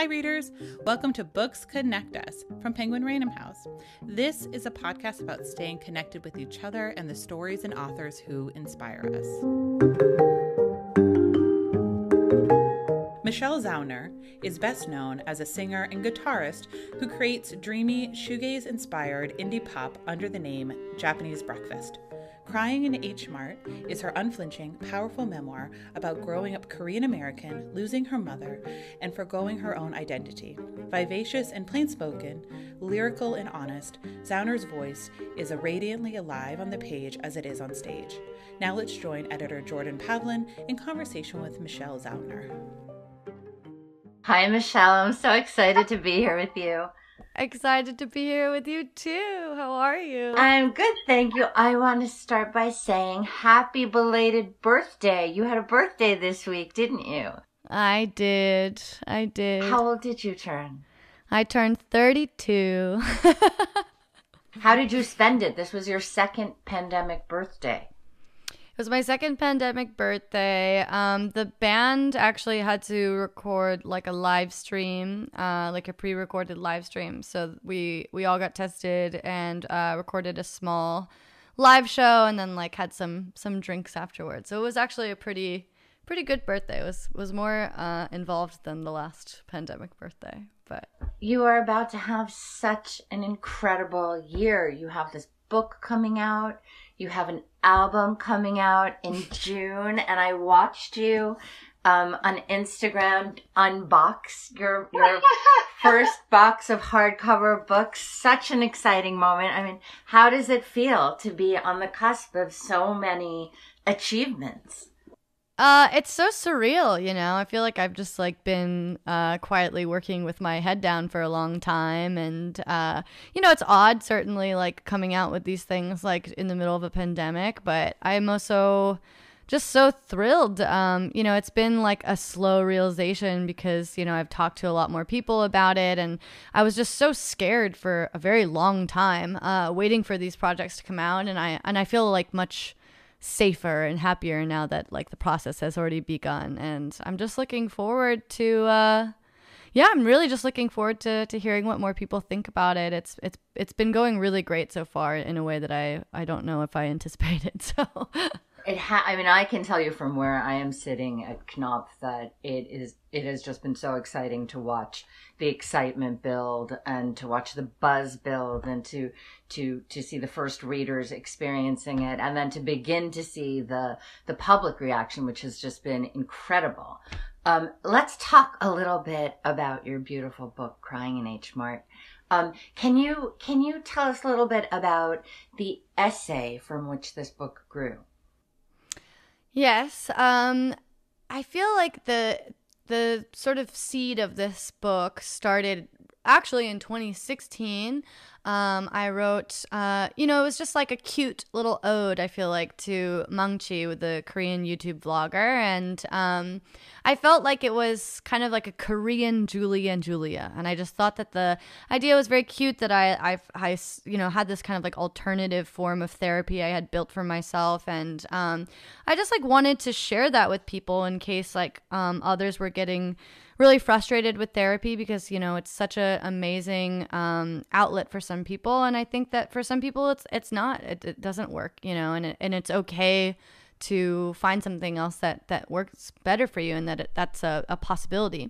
readers. Welcome to Books Connect Us from Penguin Random House. This is a podcast about staying connected with each other and the stories and authors who inspire us. Michelle Zauner is best known as a singer and guitarist who creates dreamy, shoegaze-inspired indie pop under the name Japanese Breakfast. Crying in H Mart is her unflinching, powerful memoir about growing up Korean American, losing her mother, and forgoing her own identity. Vivacious and plainspoken, lyrical and honest, Zauner's voice is radiantly alive on the page as it is on stage. Now let's join editor Jordan Pavlin in conversation with Michelle Zauner. Hi, Michelle. I'm so excited to be here with you. Excited to be here with you too. How are you? I'm good, thank you. I want to start by saying happy belated birthday. You had a birthday this week, didn't you? I did. How old did you turn? I turned 32. How did you spend it? This was your second pandemic birthday. It was my second pandemic birthday. The band actually had to record like a live stream, like a pre-recorded live stream. So we all got tested and recorded a small live show, and then like had some drinks afterwards. So it was actually a pretty good birthday. It was more involved than the last pandemic birthday. But you are about to have such an incredible year. You have this book coming out. You have an album coming out in June, and I watched you on Instagram unbox your first box of hardcover books. Such an exciting moment. I mean, how does it feel to be on the cusp of so many achievements? It's so surreal, you know. I feel like I've just like been quietly working with my head down for a long time, and you know, it's odd certainly like coming out with these things like in the middle of a pandemic, but I'm also just so thrilled. You know, it's been like a slow realization because, you know, I've talked to a lot more people about it, and I was just so scared for a very long time waiting for these projects to come out, and I feel like much safer and happier now that like the process has already begun, and I'm just looking forward to I'm really just looking forward to hearing what more people think about it. It's been going really great so far in a way that I don't know if I anticipated. So I mean, I can tell you from where I am sitting at Knopf that it has just been so exciting to watch the excitement build and to watch the buzz build and to see the first readers experiencing it, and then to begin to see the public reaction, which has just been incredible. Let's talk a little bit about your beautiful book, Crying in H Mart. Can you tell us a little bit about the essay from which this book grew? Yes. I feel like the sort of seed of this book started actually in 2016. I wrote, you know, it was just like a cute little ode, I feel like, to Kimchi, with the Korean YouTube vlogger. And I felt like it was kind of like a Korean Julie and Julia. And I just thought that the idea was very cute, that I you know, had this kind of like alternative form of therapy I had built for myself. And I just like wanted to share that with people in case like others were getting really frustrated with therapy, because, you know, it's such an amazing outlet for some people, and I think that for some people it's not. It doesn't work, you know, and it's okay to find something else that works better for you, and that's a possibility.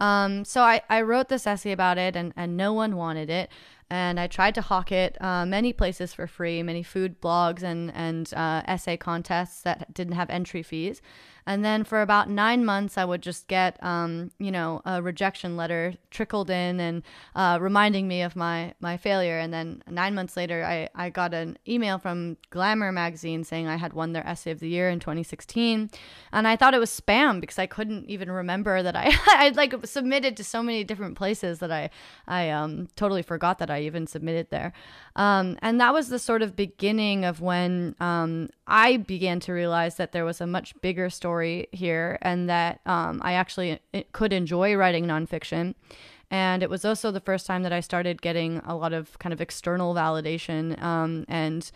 So I wrote this essay about it, and no one wanted it. And I tried to hawk it many places for free, many food blogs and essay contests that didn't have entry fees. And then for about 9 months, I would just get, you know, a rejection letter trickled in and reminding me of my failure. And then 9 months later, I got an email from Glamour magazine saying I had won their essay of the year in 2016. And I thought it was spam because I couldn't even remember that I'd like submitted to so many different places that I totally forgot that I even submitted there. And that was the sort of beginning of when I began to realize that there was a much bigger story here, and that I actually could enjoy writing nonfiction. And it was also the first time that I started getting a lot of kind of external validation and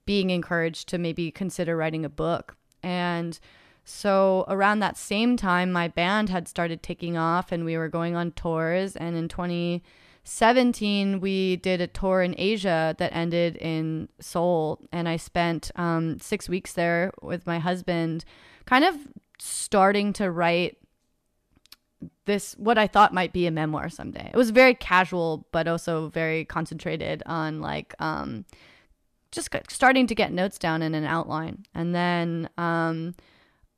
being encouraged to maybe consider writing a book. And So around that same time, my band had started taking off and we were going on tours. And in 2017, we did a tour in Asia that ended in Seoul. And I spent 6 weeks there with my husband, kind of starting to write this, what I thought might be a memoir someday. It was very casual, but also very concentrated on like just starting to get notes down in an outline. And then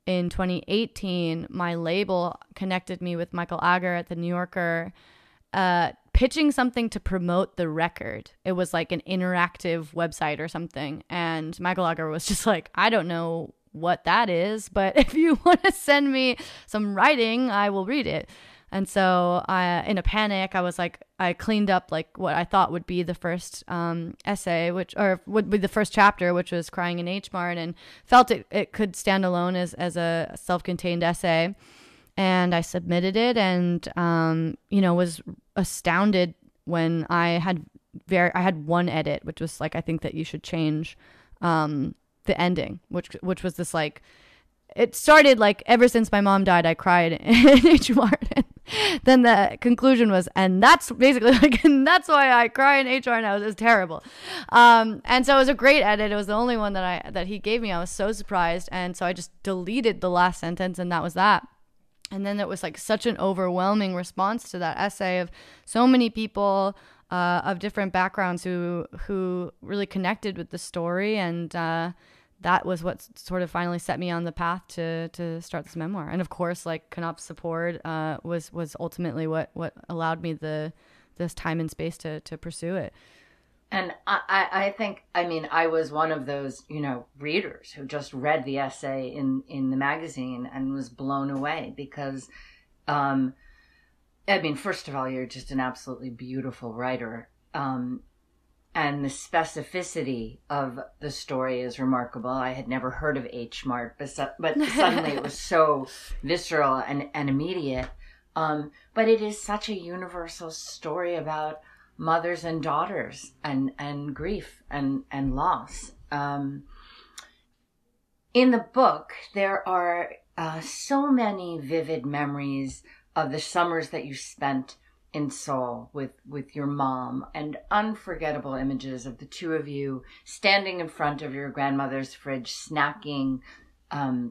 in 2018, my label connected me with Michael Ager at the New Yorker, pitching something to promote the record. It was like an interactive website or something. And Michael Ager was just like, I don't know what that is, but if you want to send me some writing, I will read it. And so in a panic, I was like, I cleaned up like what I thought would be the first essay, or would be the first chapter, which was Crying in H Mart, and felt it could stand alone as a self-contained essay. And I submitted it and, was astounded when I had one edit, which was like, I think that you should change the ending, which was this like, it started like, ever since my mom died, I cried in H Mart. Then the conclusion was, and that's basically like, and that's why I cry in H Mart now. It was terrible. And so it was a great edit. It was the only one that he gave me. I was so surprised. And so I just deleted the last sentence, and that was that. And then there was like such an overwhelming response to that essay of so many people of different backgrounds who really connected with the story. And that was what sort of finally set me on the path to start this memoir. And of course, like Knopf's support was ultimately what allowed me this time and space to pursue it. And I think, I was one of those, readers who just read the essay in the magazine and was blown away because, first of all, you're just an absolutely beautiful writer. And the specificity of the story is remarkable. I had never heard of H Mart, but suddenly it was so visceral and immediate. But it is such a universal story about mothers and daughters and grief and loss. In the book, there are so many vivid memories of the summers that you spent in Seoul with your mom, and unforgettable images of the two of you standing in front of your grandmother's fridge, snacking,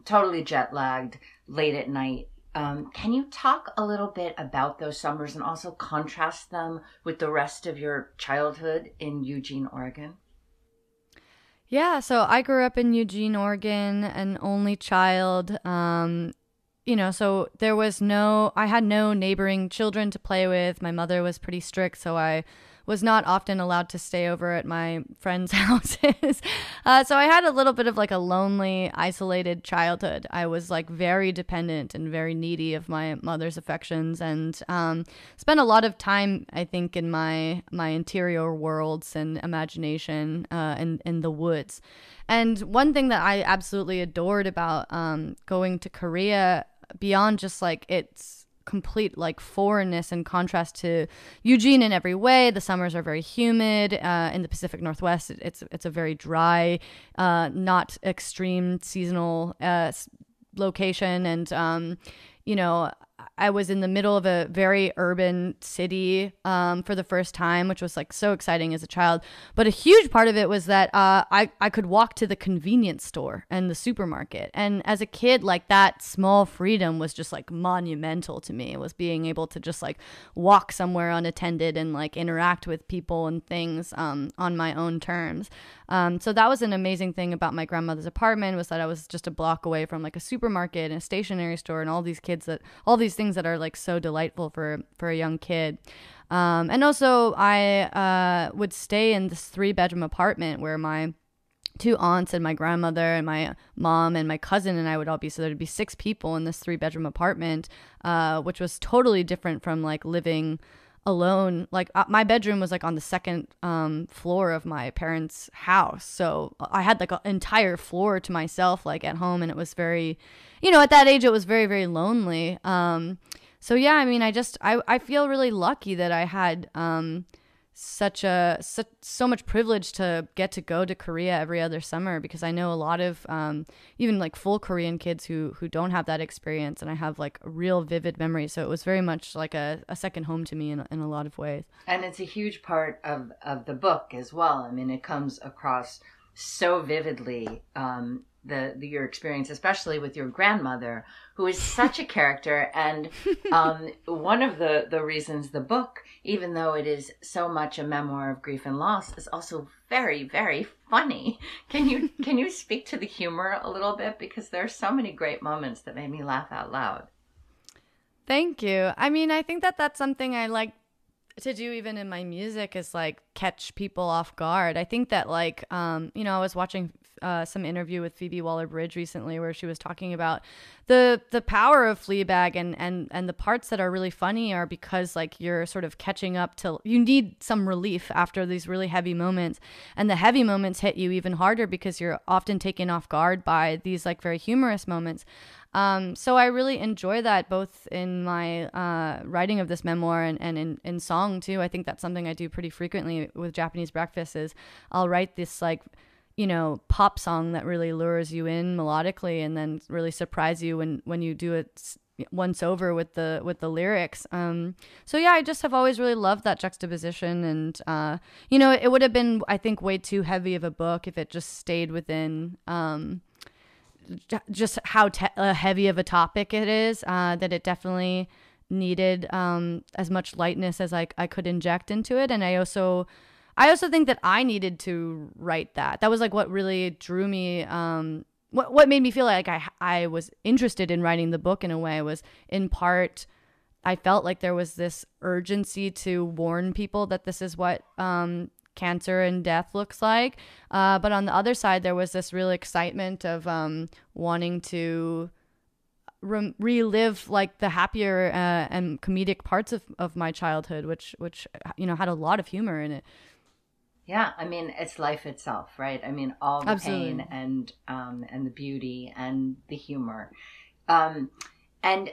totally jet lagged, late at night. Can you talk a little bit about those summers and also contrast them with the rest of your childhood in Eugene, Oregon? Yeah, so I grew up in Eugene, Oregon, an only child. So I had no neighboring children to play with. My mother was pretty strict, so I was not often allowed to stay over at my friends' houses. So I had a little bit of like a lonely, isolated childhood. I was like very dependent and very needy of my mother's affections, and spent a lot of time, I think, in my interior worlds and imagination in the woods. And one thing that I absolutely adored about going to Korea, beyond just like its complete like foreignness and contrast to Eugene in every way. The summers are very humid. In the Pacific Northwest, it's a very dry, not extreme seasonal location. And I was in the middle of a very urban city for the first time, which was like so exciting as a child. But a huge part of it was that I could walk to the convenience store and the supermarket. And as a kid, like that small freedom was just like monumental to me. It was being able to just like walk somewhere unattended and like interact with people and things on my own terms. So that was an amazing thing about my grandmother's apartment, was that I was just a block away from like a supermarket and a stationery store and all these things that are like so delightful for a young kid. And also I would stay in this 3-bedroom apartment where my 2 aunts and my grandmother and my mom and my cousin and I would all be. So there'd be 6 people in this 3-bedroom apartment, which was totally different from like living alone. Like my bedroom was like on the second floor of my parents' house, so I had like an entire floor to myself, like at home, and it was very, at that age it was very, very lonely. So yeah, I feel really lucky that I had so much privilege to get to go to Korea every other summer, because I know a lot of even like full Korean kids who don't have that experience, and I have like a real vivid memory. So it was very much like a second home to me in a lot of ways. And it's a huge part of the book as well. I mean, it comes across so vividly, your experience, especially with your grandmother, who is such a character. And one of the reasons the book, even though it is so much a memoir of grief and loss, is also very, very funny. Can you speak to the humor a little bit? Because there are so many great moments that made me laugh out loud. Thank you. I mean, I think that's something I like to do even in my music, is like catch people off guard. I think that like, I was watching some interview with Phoebe Waller-Bridge recently where she was talking about the power of Fleabag, and the parts that are really funny are because like you're sort of catching up to, you need some relief after these really heavy moments, and the heavy moments hit you even harder because you're often taken off guard by these like very humorous moments. So I really enjoy that both in my writing of this memoir and in song too. I think that's something I do pretty frequently with Japanese Breakfast, is I'll write this like, pop song that really lures you in melodically and then really surprise you when you do it once over with the lyrics. So yeah, I just have always really loved that juxtaposition, and it would have been, I think, way too heavy of a book if it just stayed within just how heavy of a topic it is, that it definitely needed as much lightness as I could inject into it. And I also think that I needed to write that. That was like what really drew me, what made me feel like I was interested in writing the book in a way, was in part I felt like there was this urgency to warn people that this is what cancer and death looks like. But on the other side, there was this real excitement of wanting to relive like the happier and comedic parts of my childhood, which had a lot of humor in it. Yeah, I mean, it's life itself, right? I mean, all the Absolutely. pain and the beauty and the humor. And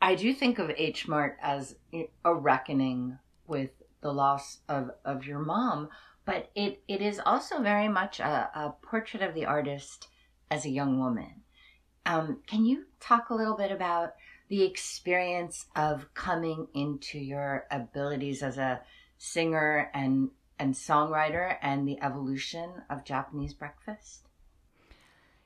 I do think of H Mart as a reckoning with the loss of your mom, but it is also very much a portrait of the artist as a young woman. Can you talk a little bit about the experience of coming into your abilities as a singer and songwriter and the evolution of Japanese Breakfast?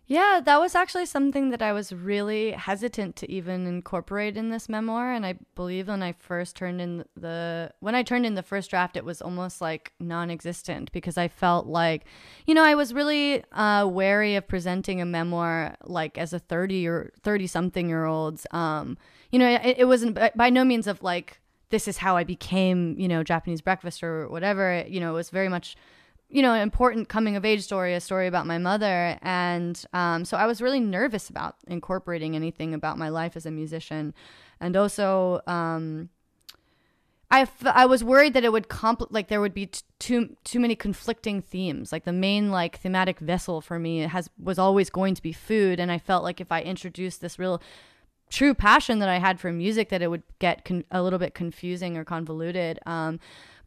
Yeah, that was actually something that I was really hesitant to even incorporate in this memoir. And I believe when I turned in the first draft, it was almost like non-existent, because I felt like, I was really wary of presenting a memoir like as a 30-something-year-old. It wasn't by no means of like, this is how I became, Japanese Breakfast or whatever. It was very much, an important coming of age story, a story about my mother. And so I was really nervous about incorporating anything about my life as a musician. And also, I was worried that it would there would be too many conflicting themes. Like the main like thematic vessel for me was always going to be food. And I felt like if I introduced this real true passion that I had for music, that it would get a little bit confusing or convoluted.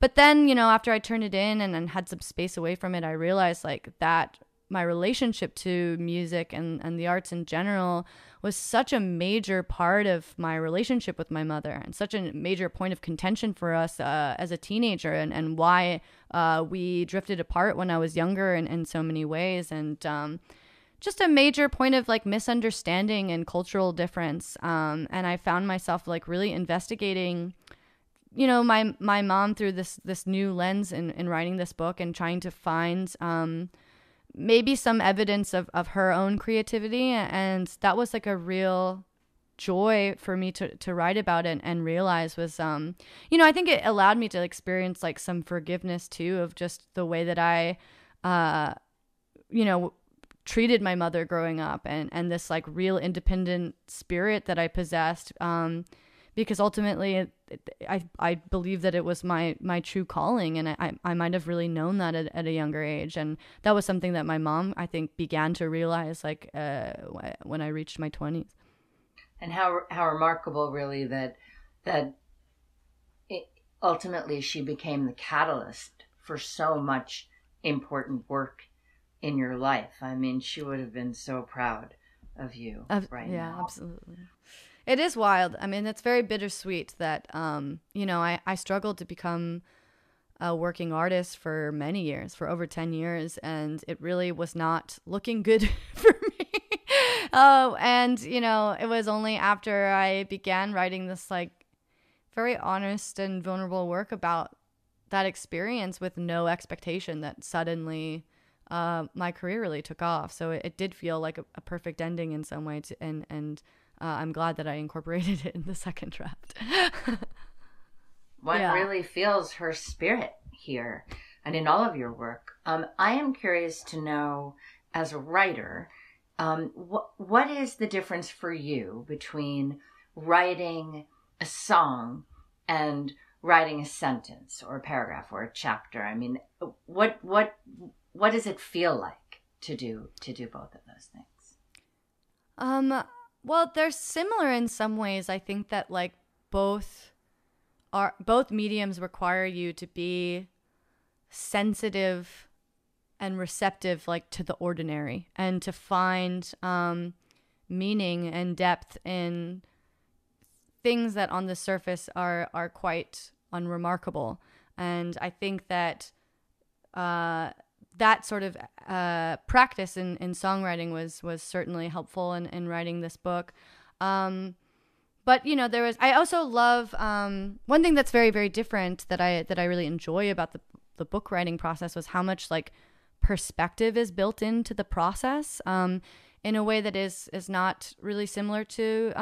But then, after I turned it in and had some space away from it, I realized like that my relationship to music and the arts in general was such a major part of my relationship with my mother, and such a major point of contention for us as a teenager, and why we drifted apart when I was younger in so many ways. And just a major point of like misunderstanding and cultural difference. And I found myself like really investigating my mom through this new lens in writing this book, and trying to find maybe some evidence of her own creativity. And that was like a real joy for me to write about it and realize was, I think it allowed me to experience like some forgiveness too, of just the way that I, treated my mother growing up, and this like real independent spirit that I possessed. Because ultimately, I believe that it was my true calling, and I might have really known that at a younger age. And that was something that my mom, I think, began to realize like when I reached my 20s. And how remarkable, really, that ultimately she became the catalyst for so much important work in your life. I mean, she would have been so proud of you right now. Yeah, absolutely. It is wild. I mean, it's very bittersweet that, I struggled to become a working artist for many years, for over 10 years, and it really was not looking good for me. It was only after I began writing this like very honest and vulnerable work about that experience with no expectation that suddenly my career really took off. So it did feel like a perfect ending in some way, and I'm glad that I incorporated it in the second draft. One really feels her spirit here and in all of your work. I am curious to know, as a writer, what is the difference for you between writing a song and writing a sentence or a paragraph or a chapter? I mean, what does it feel like to do both of those things? Well, they're similar in some ways. I think that like both mediums require you to be sensitive and receptive, like to the ordinary, and to find meaning and depth in things that on the surface are quite unremarkable. And I think that that sort of practice in songwriting was certainly helpful in writing this book. But I also love one thing that's very, very different that I really enjoy about the book writing process was how much like perspective is built into the process in a way that is not really similar to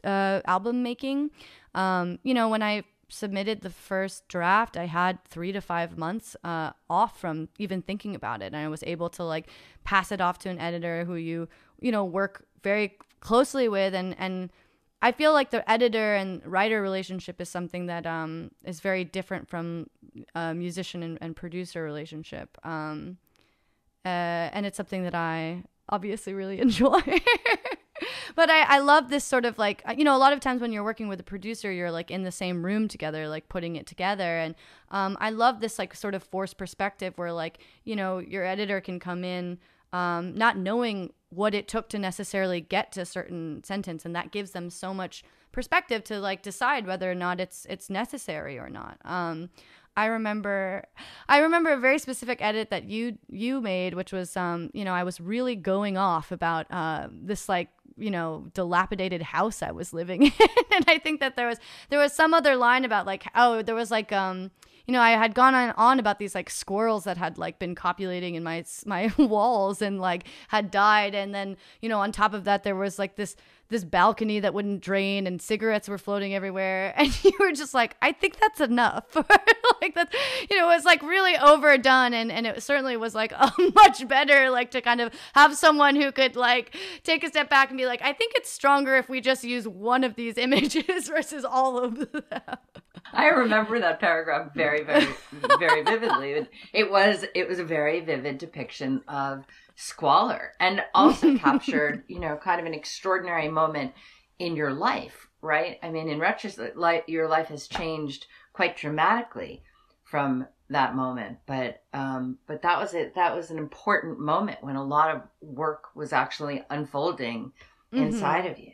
album making. When I submitted the first draft, I had 3 to 5 months off from even thinking about it, and I was able to like pass it off to an editor who you work very closely with, and I feel like the editor and writer relationship is something that is very different from musician and producer relationship, and it's something that I obviously really enjoy. But I love this sort of like, a lot of times when you're working with a producer, you're like in the same room together, like putting it together. And I love this like sort of forced perspective where like, your editor can come in not knowing what it took to necessarily get to a certain sentence. And that gives them so much perspective to like decide whether or not it's necessary or not. I remember a very specific edit that you made, which was, I was really going off about this like, dilapidated house I was living in. And I think that there was some other line about like, there was like, I had gone on about these like squirrels that had like been copulating in my walls and like had died. And then, on top of that, there was like this balcony that wouldn't drain and cigarettes were floating everywhere. And you were just like, I think that's enough. Like that, it was like really overdone. And it certainly was like much better, like to kind of have someone who could like take a step back and be like, I think it's stronger if we just use one of these images versus all of them. I remember that paragraph very, very, very vividly. It was a very vivid depiction of squalor, and also captured, kind of an extraordinary moment in your life, right? I mean, in retrospect, your life has changed quite dramatically from that moment, but that was it. That was an important moment when a lot of work was actually unfolding inside of you.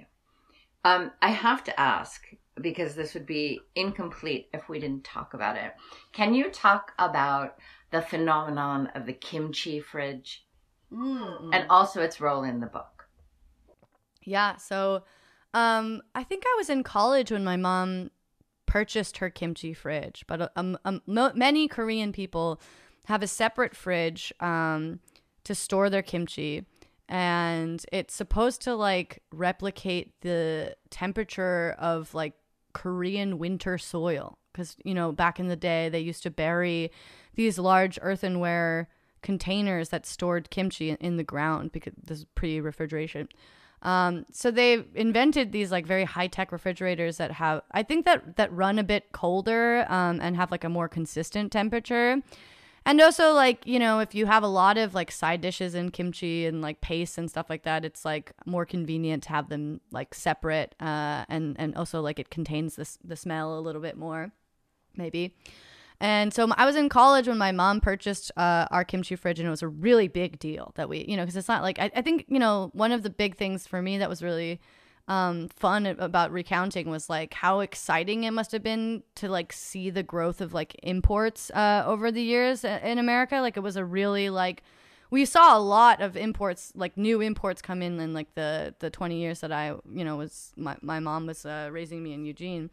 I have to ask, because this would be incomplete if we didn't talk about it. Can you talk about the phenomenon of the kimchi fridge? And also its role in the book? Yeah, so I think I was in college when my mom purchased her kimchi fridge, but many Korean people have a separate fridge to store their kimchi, and it's supposed to like replicate the temperature of like Korean winter soil, because back in the day they used to bury these large earthenware containers that stored kimchi in the ground because this is pre-refrigeration. So they invented these like very high-tech refrigerators that have, I think that run a bit colder and have like a more consistent temperature. And also like, if you have a lot of like side dishes in kimchi and like paste and stuff like that, it's like more convenient to have them like separate, and also like it contains the smell a little bit more. maybe. And so I was in college when my mom purchased our kimchi fridge, and it was a really big deal that we, because it's not like, I think, one of the big things for me that was really fun about recounting was like how exciting it must have been to like see the growth of like imports over the years in America. Like it was a really like, we saw a lot of imports, like new imports come in like the 20 years that I, was, my mom was raising me in Eugene.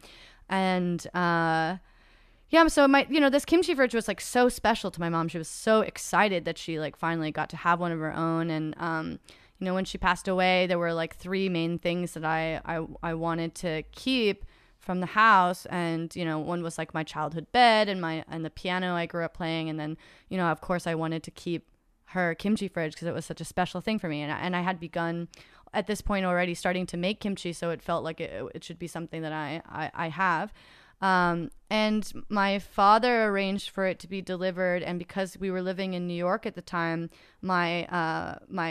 And, yeah, so this kimchi fridge was like so special to my mom. She was so excited that she like finally got to have one of her own. And, when she passed away, there were like 3 main things that I wanted to keep from the house. And, one was like my childhood bed and the piano I grew up playing. And then, of course I wanted to keep her kimchi fridge because it was such a special thing for me. And I had begun at this point already starting to make kimchi. So it felt like it should be something that I have. And my father arranged for it to be delivered, and because we were living in New York at the time, my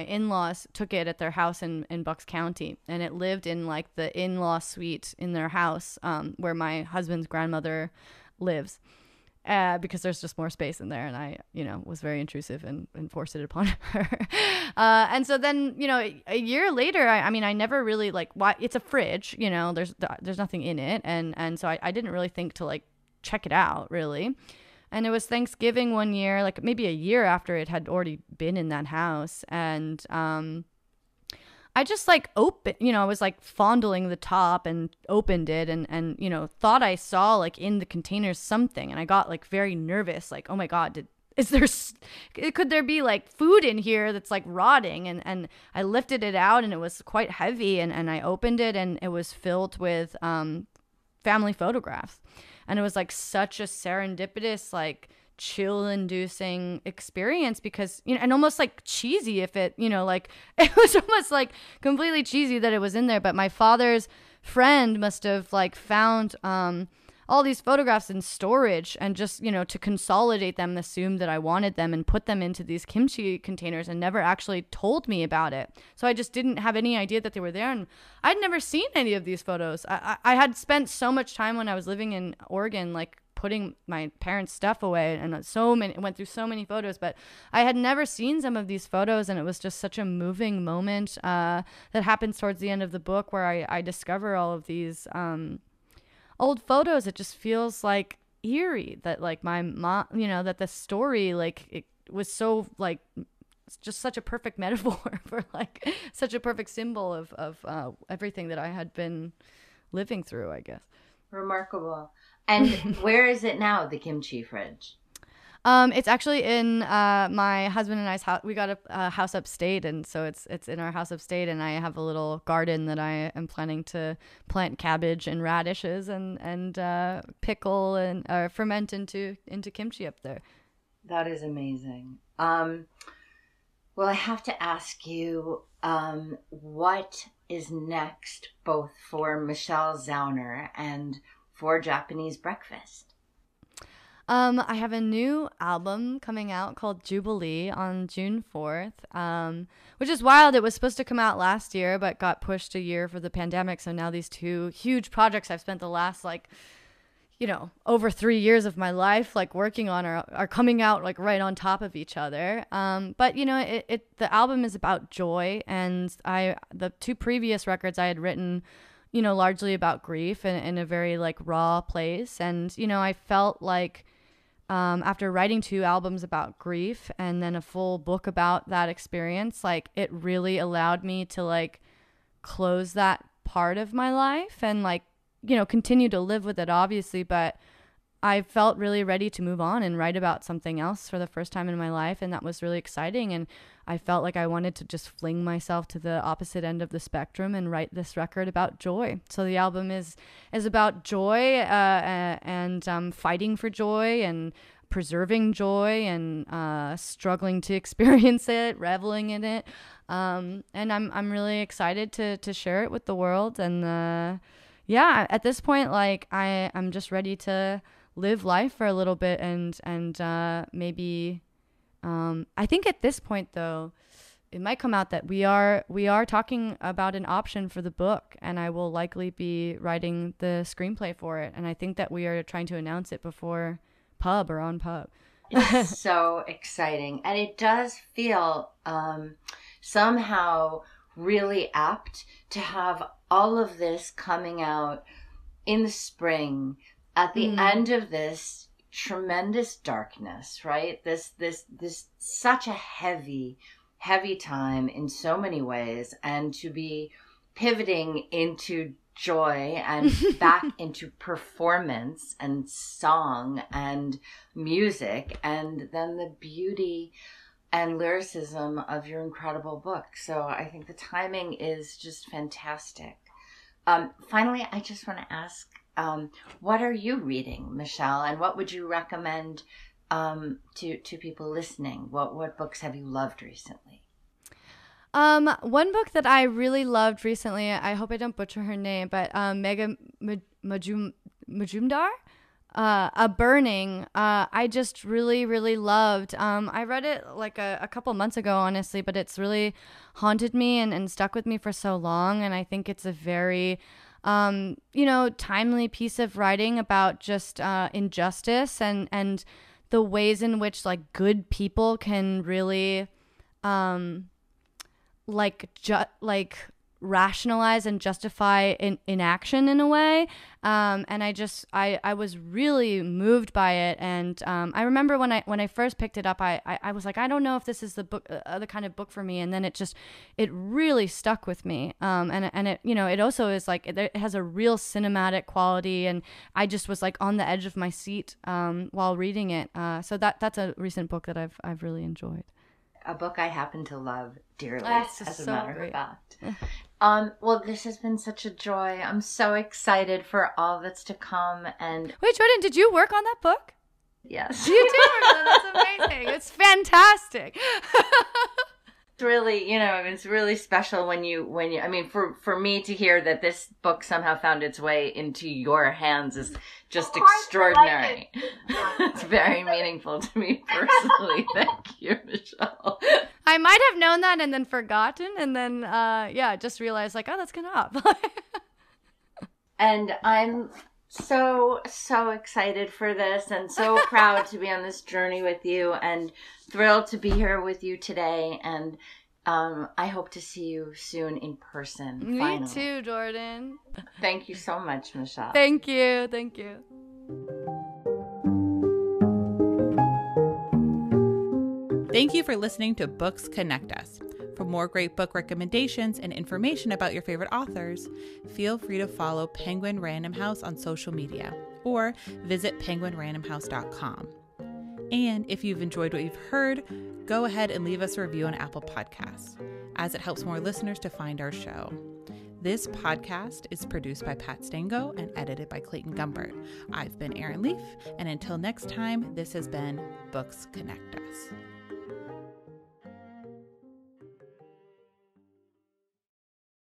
in-laws took it at their house in Bucks County, and it lived in like the in-law suite in their house, where my husband's grandmother lives. Because there's just more space in there, and I, was very intrusive and forced it upon her. And so then, a year later, I never really like, why it's a fridge, there's nothing in it. And so I didn't really think to like check it out really. And it was Thanksgiving one year, like maybe a year after it had already been in that house. And, I just like I was like fondling the top and opened it and thought I saw like in the containers something, and I got like very nervous, like, oh my God, could there be like food in here that's like rotting? And I lifted it out, and it was quite heavy, and I opened it, and it was filled with family photographs. And it was like such a serendipitous, like chill-inducing experience because, and almost like cheesy if it, like it was almost like completely cheesy that it was in there. But my father's friend must have like found all these photographs in storage and just, to consolidate them, assumed that I wanted them and put them into these kimchi containers and never actually told me about it. So I just didn't have any idea that they were there. And I'd never seen any of these photos. I had spent so much time when I was living in Oregon, like putting my parents' stuff away, and went through so many photos, but I had never seen some of these photos, and it was just such a moving moment that happens towards the end of the book where I discover all of these old photos. It just feels like eerie that like my mom, that the story, like it was so like it's just such a perfect metaphor for like such a perfect symbol of everything that I had been living through, I guess. Remarkable. And where is it now, the kimchi fridge? It's actually in my husband and I's house. We got a house upstate, and so it's in our house upstate. And I have a little garden that I am planning to plant cabbage and radishes and pickle and ferment into kimchi up there. That is amazing. Well, I have to ask you, what is next, both for Michelle Zauner and for Japanese Breakfast? I have a new album coming out called Jubilee on June 4th, which is wild. It was supposed to come out last year, but got pushed a year for the pandemic. So now these 2 huge projects I've spent the last over 3 years of my life like working on are coming out like right on top of each other. But the album is about joy, and the 2 previous records I had written largely about grief and in a very like raw place. And, I felt like after writing 2 albums about grief and then a full book about that experience, like it really allowed me to like close that part of my life and like, continue to live with it, obviously. But I felt really ready to move on and write about something else for the first time in my life. And that was really exciting. And I felt like I wanted to just fling myself to the opposite end of the spectrum and write this record about joy. So the album is about joy and fighting for joy and preserving joy and struggling to experience it, reveling in it. And I'm really excited to share it with the world. And yeah, at this point, like I'm just ready to live life for a little bit and maybe I think at this point though, it might come out that we are talking about an option for the book, and I will likely be writing the screenplay for it. And I think that we are trying to announce it before Pub or on Pub. It's so exciting. And it does feel somehow really apt to have all of this coming out in the spring at the end of this tremendous darkness, right? This such a heavy time in so many ways, and to be pivoting into joy and back into performance and song and music, and then the beauty and lyricism of your incredible book. So I think the timing is just fantastic. Finally, I just want to ask, what are you reading, Michelle, and what would you recommend to people listening? What books have you loved recently? One book that I really loved recently, I hope I don't butcher her name, but Megha Majumdar, A Burning, I just really, really loved. I read it like a couple months ago, honestly, but it's really haunted me and stuck with me for so long. And I think it's a very, timely piece of writing about just injustice and the ways in which like good people can really rationalize and justify inaction in a way. And I was really moved by it. And I remember when I first picked it up, I was like, I don't know if this is the book, the kind of book for me. And then it really stuck with me. And it, it also is like, it has a real cinematic quality. And I just was like on the edge of my seat while reading it. So that's a recent book that I've really enjoyed. A book I happen to love dearly, That's as a so matter great. of fact. Well, this has been such a joy. I'm so excited for all that's to come. And wait, Jordan, did you work on that book? yes, You did work on that. That's amazing. It's fantastic. it's really, it's really special when you, I mean, for me to hear that this book somehow found its way into your hands is just extraordinary. It's very meaningful to me personally. Thank you, Michelle. I might have known that and then forgotten, and then just realized like, oh, that's gonna up. And I'm so excited for this, and so proud to be on this journey with you, and thrilled to be here with you today. And I hope to see you soon in person. Me finally. too, Jordan. Thank you so much, Michelle. Thank you. Thank you for listening to Books Connect Us. For more great book recommendations and information about your favorite authors, feel free to follow Penguin Random House on social media or visit penguinrandomhouse.com. And if you've enjoyed what you've heard, go ahead and leave us a review on Apple Podcasts, as it helps more listeners to find our show. This podcast is produced by Pat Stango and edited by Clayton Gumbert. I've been Erin Leaf, and until next time, this has been Books Connect Us.